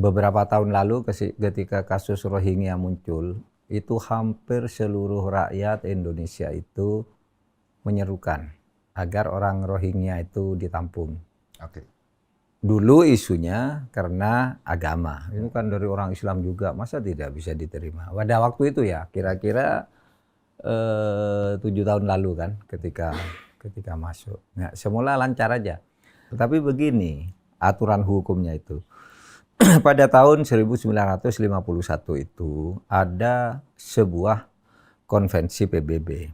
beberapa tahun lalu ketika kasus Rohingya muncul, itu hampir seluruh rakyat Indonesia itu menyerukan agar orang Rohingya itu ditampung. Oke. Dulu isunya karena agama, itu kan dari orang Islam juga, masa tidak bisa diterima. Pada waktu itu ya, kira-kira 7 tahun lalu kan, ketika masuk. Nah, semula lancar aja. Tetapi begini, aturan hukumnya itu. Pada tahun 1951 itu ada sebuah konvensi PBB,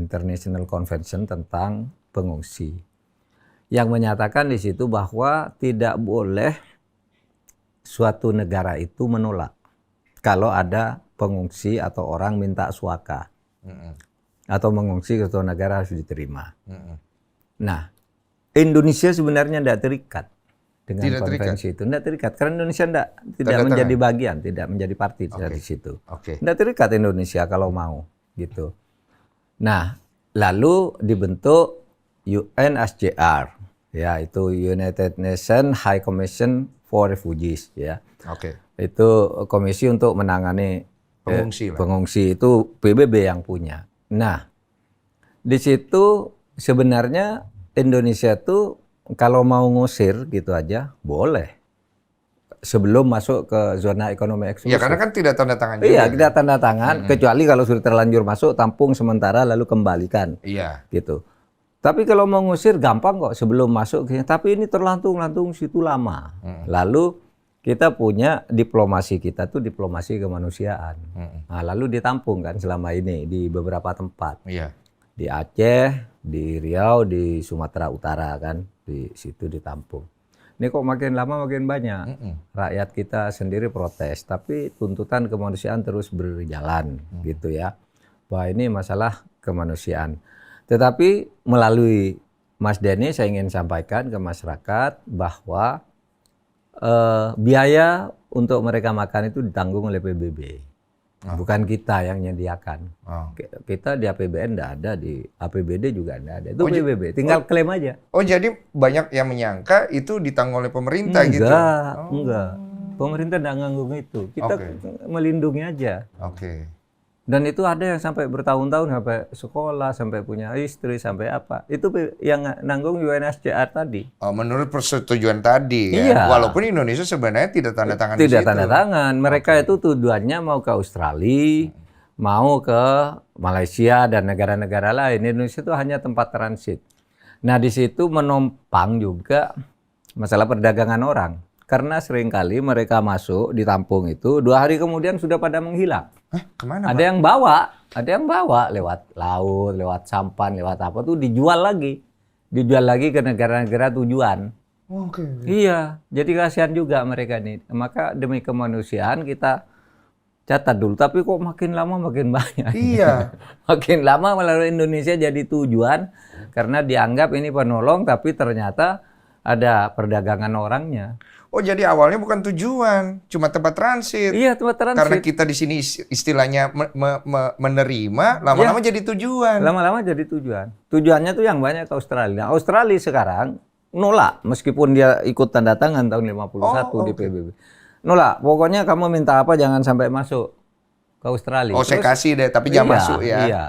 International Convention tentang pengungsi, yang menyatakan di situ bahwa tidak boleh suatu negara itu menolak kalau ada pengungsi atau orang minta suaka atau mengungsi ke suatu negara harus diterima. Nah, Indonesia sebenarnya tidak terikat dengan konvensi itu, tidak terikat karena Indonesia tidak menjadi bagian, tidak menjadi parti di situ. Tidak terikat Indonesia kalau mau gitu. Nah, lalu dibentuk UNHCR, ya itu United Nations High Commission for Refugees, ya. Itu komisi untuk menangani pengungsi itu PBB yang punya. Nah, di situ sebenarnya Indonesia tuh kalau mau ngusir gitu aja boleh sebelum masuk ke zona ekonomi eksklusif. Ya karena kan tidak tanda tangan juga. Iya, tidak tanda tangan, kecuali kalau sudah terlanjur masuk tampung sementara lalu kembalikan. Iya. Gitu. Tapi kalau mau ngusir gampang kok sebelum masuk. Tapi ini terlantung situ lama. Lalu kita punya diplomasi kita tuh diplomasi kemanusiaan. Nah, lalu ditampung kan selama ini di beberapa tempat. Iya. Di Aceh, di Riau, di Sumatera Utara kan, di situ ditampung. Ini kok makin lama makin banyak. Rakyat kita sendiri protes, tapi tuntutan kemanusiaan terus berjalan gitu ya. Bahwa ini masalah kemanusiaan. Tetapi melalui Mas Denny saya ingin sampaikan ke masyarakat bahwa biaya untuk mereka makan itu ditanggung oleh PBB. Bukan kita yang menyediakan. Kita di APBN tidak ada, di APBD juga tidak ada. Itu PBB, tinggal klaim aja. Oh, jadi banyak yang menyangka itu ditanggung oleh pemerintah gitu? Enggak. Pemerintah tidak nganggung itu. Kita melindungi aja. Dan itu ada yang sampai bertahun-tahun, sampai sekolah, sampai punya istri, sampai apa. Itu yang nanggung UNHCR tadi. Menurut persetujuan tadi ya? Iya. Walaupun Indonesia sebenarnya tidak tanda tangan di situ. Tidak tanda tangan. Mereka itu tujuannya mau ke Australia, mau ke Malaysia dan negara-negara lain. Indonesia itu hanya tempat transit. Nah, di situ menopang juga masalah perdagangan orang. Karena seringkali mereka masuk ditampung itu 2 hari kemudian sudah pada menghilang. Kemana? Ada yang bawa lewat laut, lewat sampan, lewat apa tuh dijual lagi ke negara-negara tujuan. Iya, jadi kasihan juga mereka nih. Maka demi kemanusiaan kita catat dulu. Tapi kok makin lama makin banyak. Iya. Makin lama melalui Indonesia jadi tujuan karena dianggap ini penolong, tapi ternyata ada perdagangan orangnya. Oh, jadi awalnya bukan tujuan, cuma tempat transit. Iya, tempat transit. Karena kita di sini istilahnya menerima, lama-lama jadi tujuan. Lama-lama jadi tujuan. Tujuannya tuh yang banyak ke Australia. Australia sekarang nolak, meskipun dia ikut tanda tangan tahun 51 di PBB. Nolak, pokoknya kamu minta apa jangan sampai masuk ke Australia. Oh, saya kasih deh, tapi jangan masuk ya. Iya.